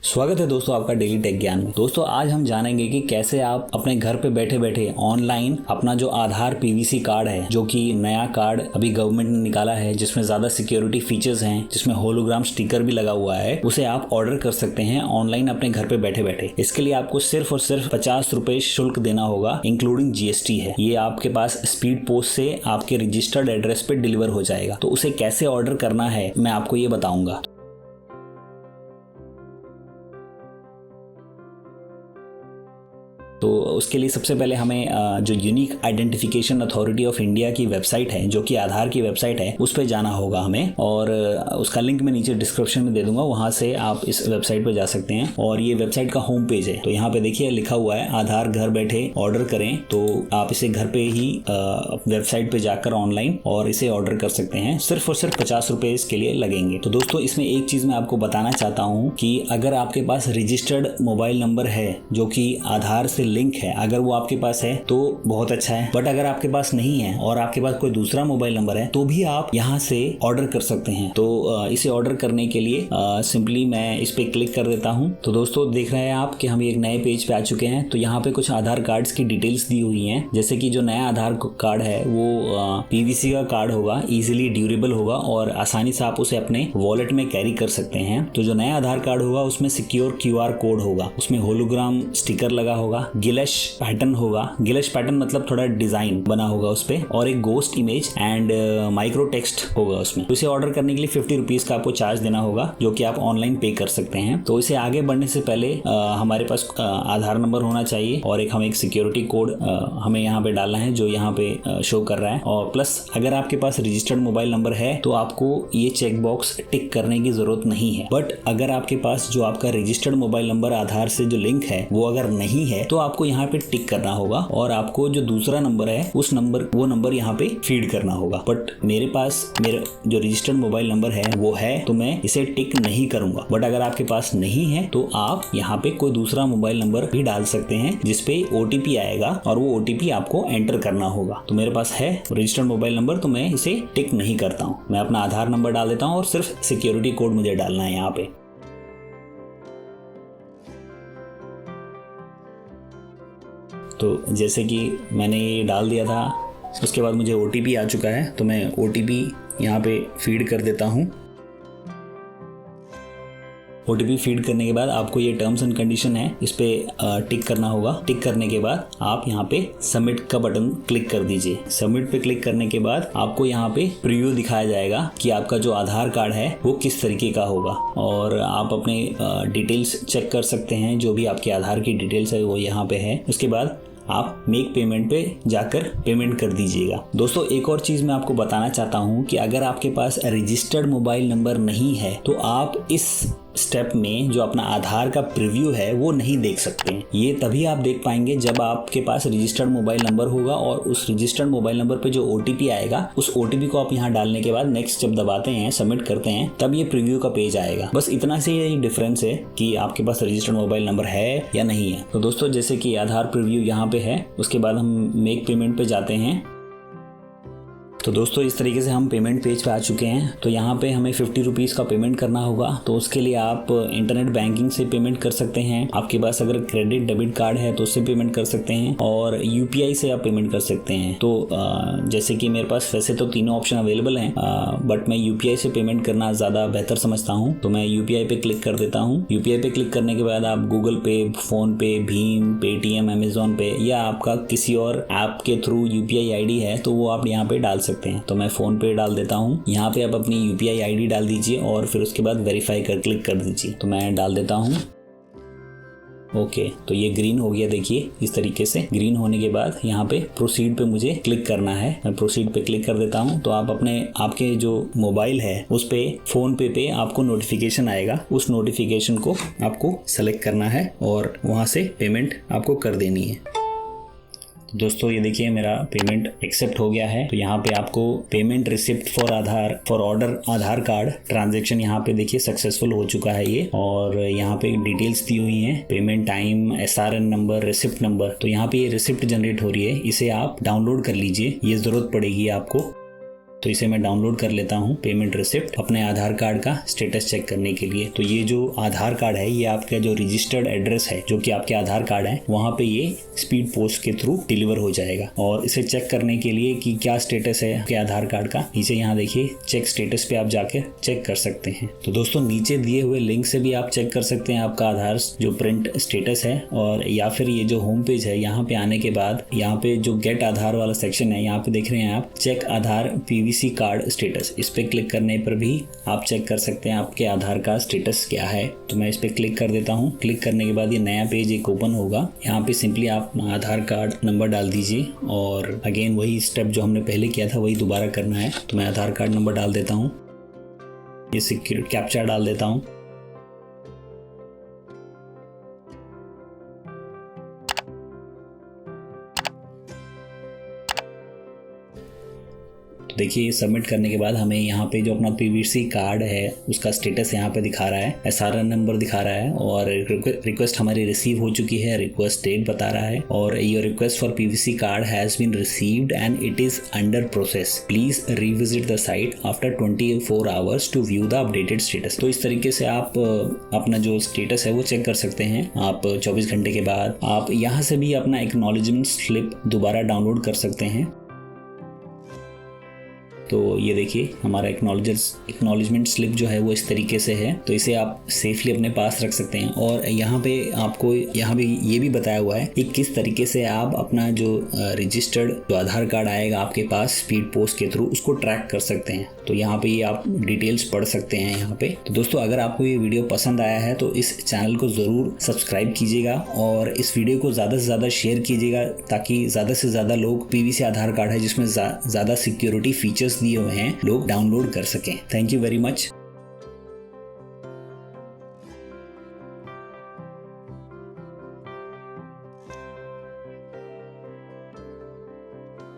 स्वागत है दोस्तों आपका डेली टेक ज्ञान में। दोस्तों आज हम जानेंगे कि कैसे आप अपने घर पे बैठे बैठे ऑनलाइन अपना जो आधार पीवीसी कार्ड है, जो कि नया कार्ड अभी गवर्नमेंट ने निकाला है, जिसमें ज्यादा सिक्योरिटी फीचर्स हैं, जिसमें होलोग्राम स्टिकर भी लगा हुआ है, उसे आप ऑर्डर कर सकते हैं ऑनलाइन अपने घर पे बैठे बैठे। इसके लिए आपको सिर्फ और सिर्फ 50 रुपए शुल्क देना होगा, इंक्लूडिंग जीएसटी है। ये आपके पास स्पीड पोस्ट से आपके रजिस्टर्ड एड्रेस पे डिलीवर हो जाएगा। तो उसे कैसे ऑर्डर करना है मैं आपको ये बताऊंगा। तो उसके लिए सबसे पहले हमें जो unique identification authority of India की वेबसाइट है, जो कि आधार की वेबसाइट है, उस पर जाना होगा हमें, और उसका लिंक मैं नीचे डिस्क्रिप्शन में दे दूंगा। वहां से आप इस वेबसाइट पर जा सकते हैं और ये वेबसाइट का होम पेज है। तो यहाँ पे देखिए लिखा हुआ है आधार घर बैठे ऑर्डर करें। तो आप इसे घर पे ही वेबसाइट पे जाकर ऑनलाइन और इसे ऑर्डर कर सकते हैं। सिर्फ और सिर्फ 50 रुपए इसके लिए लगेंगे। तो दोस्तों इसमें एक चीज मैं आपको बताना चाहता हूँ कि अगर आपके पास रजिस्टर्ड मोबाइल नंबर है जो कि आधार से लिंक है, अगर वो आपके पास है तो बहुत अच्छा है। बट अगर आपके पास नहीं है और आपके पास कोई दूसरा मोबाइल नंबर है तो भी आप यहाँ से ऑर्डर कर सकते हैं। तो इसे ऑर्डर करने के लिए सिंपली मैं इस पे क्लिक कर देता हूँ। तो दोस्तों देख रहे हैं आप कि हम एक नए पेज पे आ चुके हैं। तो यहाँ पे कुछ आधार कार्ड्स की डिटेल्स दी हुई हैं, जैसे कि जो नया आधार कार्ड है वो पीवीसी का कार्ड होगा, इजीली ड्यूरेबल होगा और आसानी से आप उसे अपने वॉलेट में कैरी कर सकते हैं। तो जो नया आधार कार्ड होगा उसमें सिक्योर क्यूआर कोड होगा, उसमें होलोग्राम स्टिकर लगा होगा, गिलश पैटर्न होगा। गिलश पैटर्न मतलब थोड़ा डिजाइन बना होगा उस पे, और एक ghost image and micro text होगा उसमें। तो इसे ऑर्डर करने के लिए 50 रुपीज का आपको चार्ज देना होगा, जो कि आप ऑनलाइन पे कर सकते हैं। तो इसे आगे बढ़ने से पहले हमारे पास आधार नंबर होना चाहिए और हमें एक सिक्योरिटी कोड हमें यहाँ पे डालना है, जो यहाँ पे शो कर रहा है। और प्लस अगर आपके पास रजिस्टर्ड मोबाइल नंबर है तो आपको ये चेक बॉक्स टिक करने की जरूरत नहीं है। बट अगर आपके पास जो आपका रजिस्टर्ड मोबाइल नंबर आधार से जो लिंक है वो अगर नहीं है तो आपको यहाँ पे टिक करना होगा, और आपको जो दूसरा नंबर है वो नंबर यहाँ पे फीड करना होगा। बट मेरा जो रजिस्टर्ड मोबाइल नंबर है वो है, तो मैं इसे टिक नहीं करूंगा। बट अगर आपके पास नहीं है तो आप यहाँ पे कोई दूसरा मोबाइल नंबर भी डाल सकते हैं, जिसपे ओटीपी आएगा और वो ओटीपी आपको एंटर करना होगा। तो मेरे पास है रजिस्टर्ड मोबाइल नंबर, तो मैं इसे टिक नहीं करता हूँ। मैं अपना आधार नंबर डाल देता हूँ और सिर्फ सिक्योरिटी कोड मुझे डालना है यहाँ पे। तो जैसे कि मैंने ये डाल दिया था, उसके बाद मुझे ओटीपी आ चुका है, तो मैं ओटीपी यहाँ पे फीड कर देता हूँ। ओटीपी फीड करने के बाद आपको ये टर्म्स एंड कंडीशन है, इस पे टिक करना होगा। टिक करने के बाद आप यहाँ पे सबमिट का बटन क्लिक कर दीजिए। सबमिट पे क्लिक करने के बाद आपको यहाँ पे प्रीव्यू दिखाया जाएगा कि आपका जो आधार कार्ड है वो किस तरीके का होगा, और आप अपने डिटेल्स चेक कर सकते हैं। जो भी आपके आधार की डिटेल्स है वो यहाँ पे है। उसके बाद आप मेक पेमेंट पे जाकर पेमेंट कर दीजिएगा। दोस्तों एक और चीज मैं आपको बताना चाहता हूँ कि अगर आपके पास रजिस्टर्ड मोबाइल नंबर नहीं है तो आप इस स्टेप में जो अपना आधार का प्रीव्यू है वो नहीं देख सकते हैं। ये तभी आप देख पाएंगे जब आपके पास रजिस्टर्ड मोबाइल नंबर होगा, और उस रजिस्टर्ड मोबाइल नंबर पे जो ओटीपी आएगा उस ओटीपी को आप यहाँ डालने के बाद नेक्स्ट जब दबाते हैं, सबमिट करते हैं, तब ये प्रीव्यू का पेज आएगा। बस इतना से ही डिफरेंस है कि आपके पास रजिस्टर्ड मोबाइल नंबर है या नहीं है। तो दोस्तों जैसे कि आधार प्रीव्यू यहाँ पे है, उसके बाद हम मेक पेमेंट पे जाते हैं। तो दोस्तों इस तरीके से हम पेमेंट पेज पे आ चुके हैं। तो यहाँ पे हमें 50 रुपीज़ का पेमेंट करना होगा। तो उसके लिए आप इंटरनेट बैंकिंग से पेमेंट कर सकते हैं। आपके पास अगर क्रेडिट डेबिट कार्ड है तो उससे पेमेंट कर सकते हैं, और यूपीआई से आप पेमेंट कर सकते हैं। तो जैसे कि मेरे पास वैसे तो तीनों ऑप्शन अवेलेबल हैं, बट मैं यूपीआई से पेमेंट करना ज़्यादा बेहतर समझता हूँ। तो मैं यूपीआई पे क्लिक कर देता हूँ। यूपीआई पे क्लिक करने के बाद आप गूगल पे, फोन पे, भीम, पेटीएम, अमेजोन पे या आपका किसी और ऐप के थ्रू यूपीआई आईडी है तो वो आप यहाँ पे डाल सकते हैं। तो मैं फोन पे डाल देता हूँ। यहाँ पे आप अपनी यूपीआई आईडी डाल दीजिए और फिर उसके बाद वेरीफाई कर क्लिक कर दीजिए। तो मैं डाल देता हूँ। ओके, तो ये ग्रीन हो गया। देखिए इस तरीके से ग्रीन होने के बाद यहाँ पे प्रोसीड पे मुझे क्लिक करना है। मैं प्रोसीड पे क्लिक कर देता हूँ। तो आप आपके जो मोबाइल है उस पे फोन पे आपको नोटिफिकेशन आएगा, उस नोटिफिकेशन को आपको सेलेक्ट करना है और वहाँ से पेमेंट आपको कर देनी है। तो दोस्तों ये देखिए मेरा पेमेंट एक्सेप्ट हो गया है। तो यहाँ पे आपको payment receipt for order Aadhaar card transaction यहाँ पे देखिए सक्सेसफुल हो चुका है ये, और यहाँ पे डिटेल्स दी हुई हैं, payment time, SRN number, receipt number. तो यहाँ पे ये रिसिप्ट जनरेट हो रही है, इसे आप डाउनलोड कर लीजिए, ये जरूरत पड़ेगी आपको। तो इसे मैं डाउनलोड कर लेता हूँ, पेमेंट रिसिप्ट, अपने आधार कार्ड का स्टेटस चेक करने के लिए। तो ये जो आधार कार्ड है, ये आपका जो रजिस्टर्ड एड्रेस है जो कि आपके आधार कार्ड है, वहाँ पे ये स्पीड पोस्ट के थ्रू डिलीवर हो जाएगा। और इसे चेक करने के लिए कि क्या स्टेटस है आपके आधार कार्ड का, नीचे यहाँ देखिए चेक स्टेटस पे आप जाके चेक कर सकते हैं। तो दोस्तों नीचे दिए हुए लिंक से भी आप चेक कर सकते हैं आपका आधार जो प्रिंट स्टेटस है, और या फिर ये जो होम पेज है, यहाँ पे आने के बाद यहाँ पे जो गेट आधार वाला सेक्शन है, यहाँ पे देख रहे हैं आप चेक आधार पीवीसी कार्ड स्टेटस, इस पे क्लिक करने पर भी आप चेक कर सकते हैं आपके आधार का स्टेटस क्या है। तो मैं इस पे क्लिक कर देता हूँ। क्लिक करने के बाद ये नया पेज एक ओपन होगा। यहाँ पे सिंपली आप आधार कार्ड नंबर डाल दीजिए और अगेन वही स्टेप जो हमने पहले किया था वही दोबारा करना है। तो मैं आधार कार्ड नंबर डाल देता हूँ, ये सिक्योर कैप्चा डाल देता हूँ। देखिए सबमिट करने के बाद हमें यहाँ पे जो अपना पीवीसी कार्ड है उसका स्टेटस यहाँ पे दिखा रहा है, एसआरएन नंबर दिखा रहा है और रिक्वेस्ट हमारी रिसीव हो चुकी है, रिक्वेस्ट डेट बता रहा है और your request for PVC card has been received and it is under process, please revisit the site after 24 hours to view the updated status. तो इस तरीके से आप अपना जो स्टेटस है वो चेक कर सकते हैं। आप 24 घंटे के बाद आप यहाँ से भी अपना एक्नॉलेजमेंट स्लिप दोबारा डाउनलोड कर सकते हैं। तो ये देखिए हमारा एक्नॉलेजमेंट स्लिप जो है वो इस तरीके से है। तो इसे आप सेफली अपने पास रख सकते हैं और यहाँ पे आपको यहाँ पे ये भी बताया हुआ है कि किस तरीके से आप अपना जो रजिस्टर्ड जो आधार कार्ड आएगा आपके पास स्पीड पोस्ट के थ्रू उसको ट्रैक कर सकते हैं। तो यहाँ पे ये आप डिटेल्स पढ़ सकते हैं यहाँ पे। तो दोस्तों अगर आपको ये वीडियो पसंद आया है तो इस चैनल को ज़रूर सब्सक्राइब कीजिएगा और इस वीडियो को ज़्यादा से ज़्यादा शेयर कीजिएगा ताकि ज़्यादा से ज़्यादा लोग पीवीसी आधार कार्ड है जिसमें ज़्यादा सिक्योरिटी फीचर्स दिए हुए हैं लोग डाउनलोड कर सकें। Thank you very much.